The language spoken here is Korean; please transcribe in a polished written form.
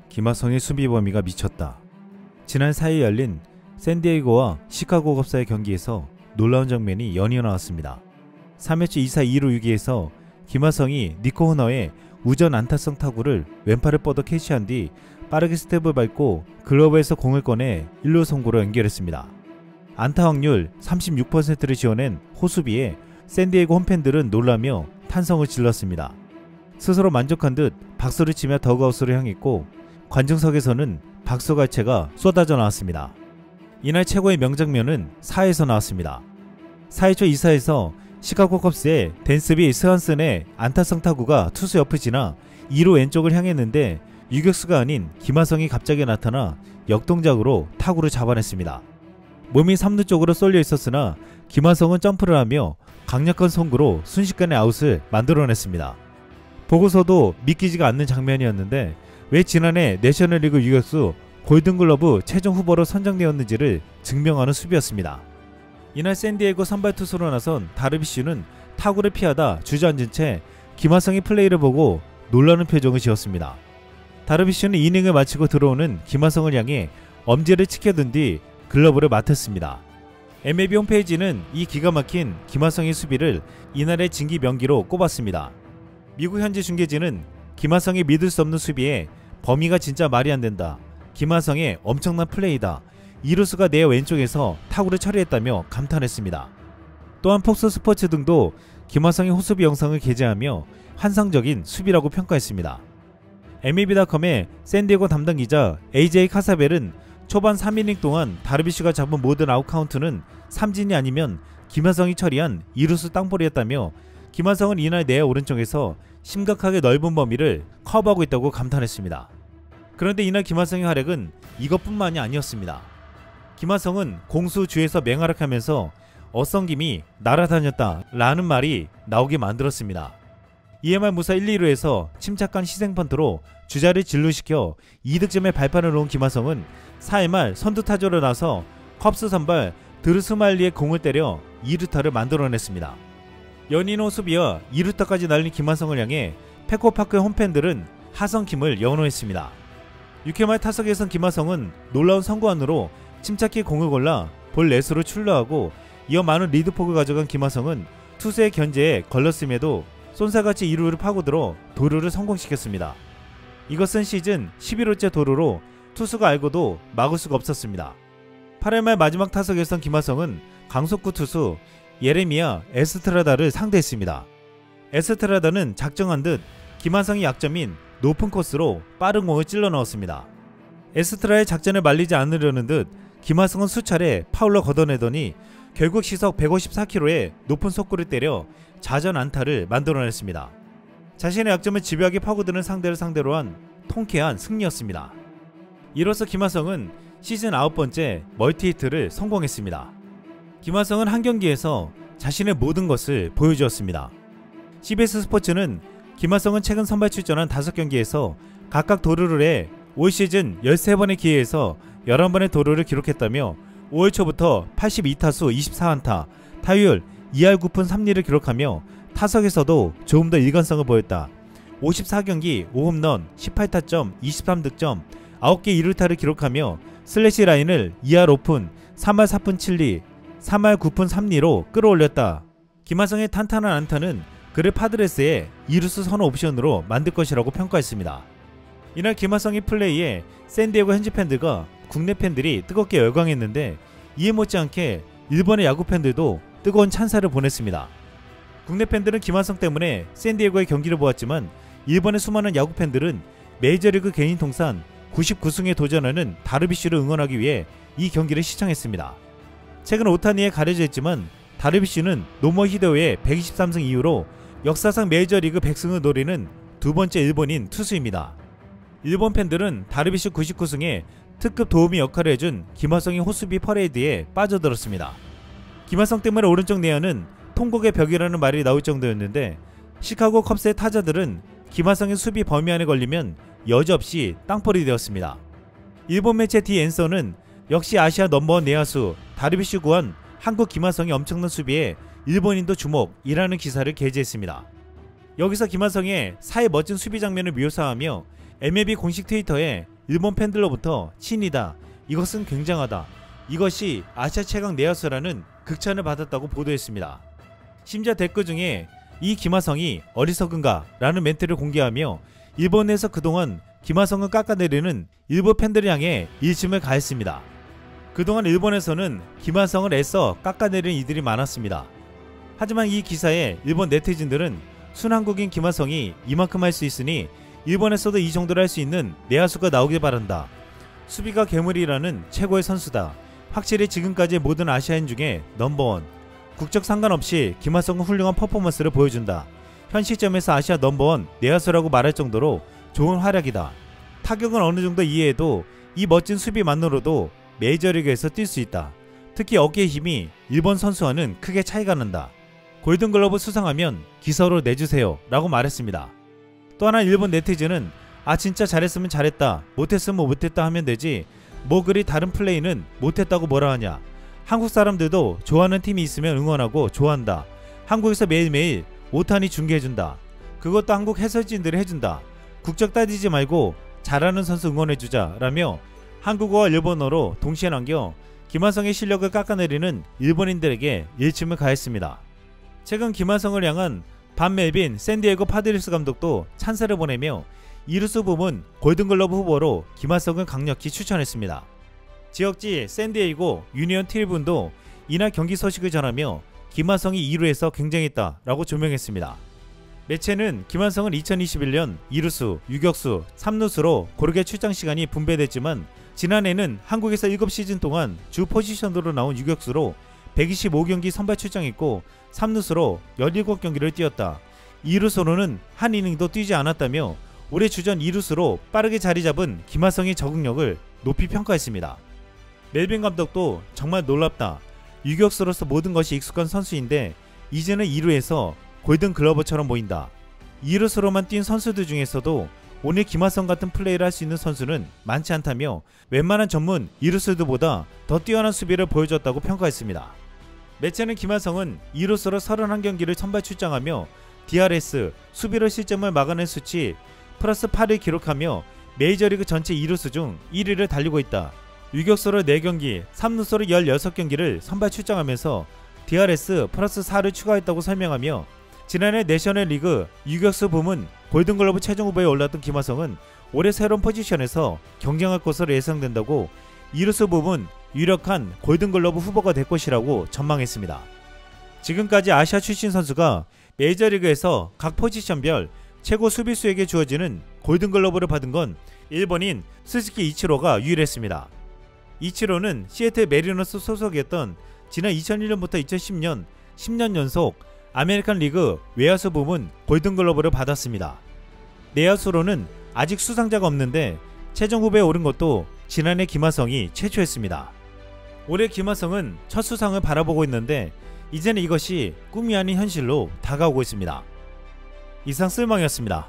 김하성의 수비 범위가 미쳤다. 지난 4일 열린 샌디에이고와 시카고 컵스의 경기에서 놀라운 장면이 연이어 나왔습니다. 3회초 2사 2루 6위에서 김하성이 니코 호너의 우전 안타성 타구를 왼팔을 뻗어 캐치한 뒤 빠르게 스텝을 밟고 글러브에서 공을 꺼내 1루 송구로 연결했습니다. 안타 확률 36%를 지어낸 호수비에 샌디에이고 홈팬들은 놀라며 탄성을 질렀습니다. 스스로 만족한 듯 박수를 치며 더그아웃으로 향했고 관중석에서는 박수갈채가 쏟아져 나왔습니다. 이날 최고의 명장면은 4회에서 나왔습니다. 4회초 2사에서 시카고 컵스의 댄스비 스완슨의 안타성 타구가 투수 옆을 지나 2루 왼쪽을 향했는데 유격수가 아닌 김하성이 갑자기 나타나 역동작으로 타구를 잡아냈습니다. 몸이 3루 쪽으로 쏠려 있었으나 김하성은 점프를 하며 강력한 송구로 순식간에 아웃을 만들어냈습니다. 보고서도 믿기지가 않는 장면이었는데 왜 지난해 내셔널리그 유격수 골든글러브 최종 후보로 선정되었는지를 증명하는 수비였습니다. 이날 샌디에이고 선발 투수로 나선 다르비슈는 타구를 피하다 주저앉은 채 김하성의 플레이를 보고 놀라는 표정을 지었습니다. 다르비슈는 이닝을 마치고 들어오는 김하성을 향해 엄지를 치켜든 뒤 글러브를 맡았습니다. MLB 홈페이지는 이 기가 막힌 김하성의 수비를 이날의 진기 명기로 꼽았습니다. 미국 현지 중계진은 김하성이 믿을 수 없는 수비에 범위가 진짜 말이 안 된다. 김하성의 엄청난 플레이다. 이루수가 내 왼쪽에서 타구를 처리했다며 감탄했습니다. 또한 폭스 스포츠 등도 김하성의 호수비 영상을 게재하며 환상적인 수비라고 평가했습니다. MLB.com의 샌디에고 담당 기자 AJ 카사벨은 초반 3이닝 동안 다르비슈가 잡은 모든 아웃 카운트는 삼진이 아니면 김하성이 처리한 이루수 땅볼이었다며 김하성은 이날 내야 오른쪽에서 심각하게 넓은 범위를 커버하고 있다고 감탄했습니다. 그런데 이날 김하성의 활약은 이것뿐만이 아니었습니다. 김하성은 공수 주에서 맹활약하면서 어성김이 날아다녔다 라는 말이 나오게 만들었습니다. EMR 무사 1, 2루에서 침착한 희생펀트로 주자를 진루시켜 2득점의 발판을 놓은 김하성은 4회 말 선두타자로 나서 컵스 선발 드루스마일리의 공을 때려 2루타를 만들어냈습니다. 연인호 수비와 2루타까지 날린 김하성을 향해 페코파크 홈팬들은 하성킴을 연호했습니다. 6회 말 타석에선 김하성은 놀라운 선구안으로 침착히 공을 골라 볼 넷으로 출루하고 이어 많은 리드폭을 가져간 김하성은 투수의 견제에 걸렸음에도 쏜살같이 2루를 파고들어 도루를 성공시켰습니다. 이것은 시즌 11호째 도루로 투수가 알고도 막을 수가 없었습니다. 8회 말 마지막 타석에선 김하성은 강속구 투수 예레미야 에스트라다를 상대했습니다. 에스트라다는 작정한 듯 김하성의 약점인 높은 코스로 빠른 공을 찔러 넣었습니다. 에스트라의 작전을 말리지 않으려는 듯 김하성은 수차례 파울로 걷어내더니 결국 시속 154km의 높은 속구를 때려 좌전 안타를 만들어냈습니다. 자신의 약점을 집요하게 파고드는 상대를 상대로 한 통쾌한 승리였습니다. 이로써 김하성은 시즌 9번째 멀티히트를 성공했습니다. 김하성은 한 경기에서 자신의 모든 것을 보여주었습니다. CBS 스포츠는 김하성은 최근 선발 출전한 5경기에서 각각 도루를 해 올 시즌 13번의 기회에서 11번의 도루를 기록했다며 5월 초부터 82타수 24안타, 타율 2할 9푼 3리를 기록하며 타석에서도 조금 더 일관성을 보였다. 54경기 5홈런 18타점 23득점 9개 2루타를 기록하며 슬래시 라인을 2할 5푼 3할 4푼 7리 3할 9푼 3리로 끌어올렸다. 김하성의 탄탄한 안타는 그를 파드레스의 이루스 선호 옵션으로 만들 것이라고 평가했습니다. 이날 김하성의 플레이에 샌디에고 현지 팬들과 국내 팬들이 뜨겁게 열광했는데 이에 못지않게 일본의 야구 팬들도 뜨거운 찬사를 보냈습니다. 국내 팬들은 김하성 때문에 샌디에고의 경기를 보았지만 일본의 수많은 야구 팬들은 메이저리그 개인 통산 99승에 도전하는 다르비슈를 응원하기 위해 이 경기를 시청했습니다. 최근 오타니에 가려져 있지만 다르비슈는 노모 히데오의 123승 이후로 역사상 메이저리그 100승을 노리는 두 번째 일본인 투수입니다. 일본 팬들은 다르비슈 99승에 특급 도우미 역할을 해준 김하성의 호수비 퍼레이드에 빠져들었습니다. 김하성 때문에 오른쪽 내야는 통곡의 벽이라는 말이 나올 정도였는데 시카고 컵스의 타자들은 김하성의 수비 범위 안에 걸리면 여지없이 땅볼이 되었습니다. 일본 매체 디 앤서는 역시 아시아 넘버원 내야수 다르비슈 구한 한국 김하성의 엄청난 수비에 일본인도 주목이라는 기사를 게재했습니다. 여기서 김하성의 사의 멋진 수비 장면을 묘사하며 MLB 공식 트위터에 일본 팬들로부터 친이다, 이것은 굉장하다, 이것이 아시아 최강 내야수라는 극찬을 받았다고 보도했습니다. 심지어 댓글 중에 이 김하성이 어리석은가 라는 멘트를 공개하며 일본에서 그동안 김하성을 깎아내리는 일부 팬들을 향해 일침을 가했습니다. 그동안 일본에서는 김하성을 애써 깎아내리는 이들이 많았습니다. 하지만 이 기사에 일본 네티즌들은 순한국인 김하성이 이만큼 할 수 있으니 일본에서도 이 정도로 할 수 있는 내야수가 나오길 바란다. 수비가 괴물이라는 최고의 선수다. 확실히 지금까지의 모든 아시아인 중에 넘버원. 국적 상관없이 김하성은 훌륭한 퍼포먼스를 보여준다. 현 시점에서 아시아 넘버원 내야수라고 말할 정도로 좋은 활약이다. 타격은 어느 정도 이해해도 이 멋진 수비만으로도 메이저리그에서 뛸 수 있다. 특히 어깨의 힘이 일본 선수와는 크게 차이가 난다. 골든글러브 수상하면 기사로 내주세요 라고 말했습니다. 또 하나 일본 네티즌은 아 진짜 잘했으면 잘했다, 못했으면 못했다 하면 되지 뭐 그리 다른 플레이는 못했다고 뭐라 하냐. 한국 사람들도 좋아하는 팀이 있으면 응원하고 좋아한다. 한국에서 매일매일 오타니 중계해준다. 그것도 한국 해설진들이 해준다. 국적 따지지 말고 잘하는 선수 응원해주자 라며 한국어와 일본어로 동시에 남겨 김하성의 실력을 깎아내리는 일본인들에게 일침을 가했습니다. 최근 김하성을 향한 반 멜빈 샌디에고 파드리스 감독도 찬사를 보내며 이루스 부문 골든글러브 후보로 김하성을 강력히 추천했습니다. 지역지 샌디에이고 유니언 트리뷴도 이날 경기 소식을 전하며 김하성이 2루에서 굉장했다 라고 조명했습니다. 매체는 김하성은 2021년 이루수, 유격수, 3루수로 고르게 출장 시간이 분배됐지만 지난해는 한국에서 7시즌 동안 주 포지션으로 나온 유격수로 125경기 선발 출장했고 3루수로 17경기를 뛰었다. 2루수로는 한 이닝도 뛰지 않았다며 올해 주전 2루수로 빠르게 자리 잡은 김하성의 적응력을 높이 평가했습니다. 멜빈 감독도 정말 놀랍다. 유격수로서 모든 것이 익숙한 선수인데 이제는 2루에서 골든글러브처럼 보인다. 2루수로만 뛴 선수들 중에서도 오늘 김하성 같은 플레이를 할 수 있는 선수는 많지 않다며 웬만한 전문 2루수들보다 더 뛰어난 수비를 보여줬다고 평가했습니다. 매체는 김하성은 2루수로 31경기를 선발 출장하며 DRS, 수비로 실점을 막아낸 수치 플러스 8을 기록하며 메이저리그 전체 2루수 중 1위를 달리고 있다. 유격수로 4경기, 3루수로 16경기를 선발 출장하면서 DRS 플러스 4를 추가했다고 설명하며 지난해 내셔널리그 유격수 부문 골든글러브 최종 후보에 올랐던 김하성은 올해 새로운 포지션에서 경쟁할 것으로 예상된다고 이루수 부문 유력한 골든글러브 후보가 될 것이라고 전망했습니다. 지금까지 아시아 출신 선수가 메이저리그에서 각 포지션별 최고 수비수에게 주어지는 골든글러브를 받은 건 일본인 스즈키 이치로가 유일했습니다. 이치로는 시애틀 메리너스 소속이었던 지난 2001년부터 2010년 10년 연속 아메리칸 리그 외야수 부문 골든글러브를 받았습니다. 내야수로는 아직 수상자가 없는데 최종 후보에 오른 것도 지난해 김하성이 최초였습니다. 올해 김하성은 첫 수상을 바라보고 있는데 이제는 이것이 꿈이 아닌 현실로 다가오고 있습니다. 이상 쓸망이었습니다.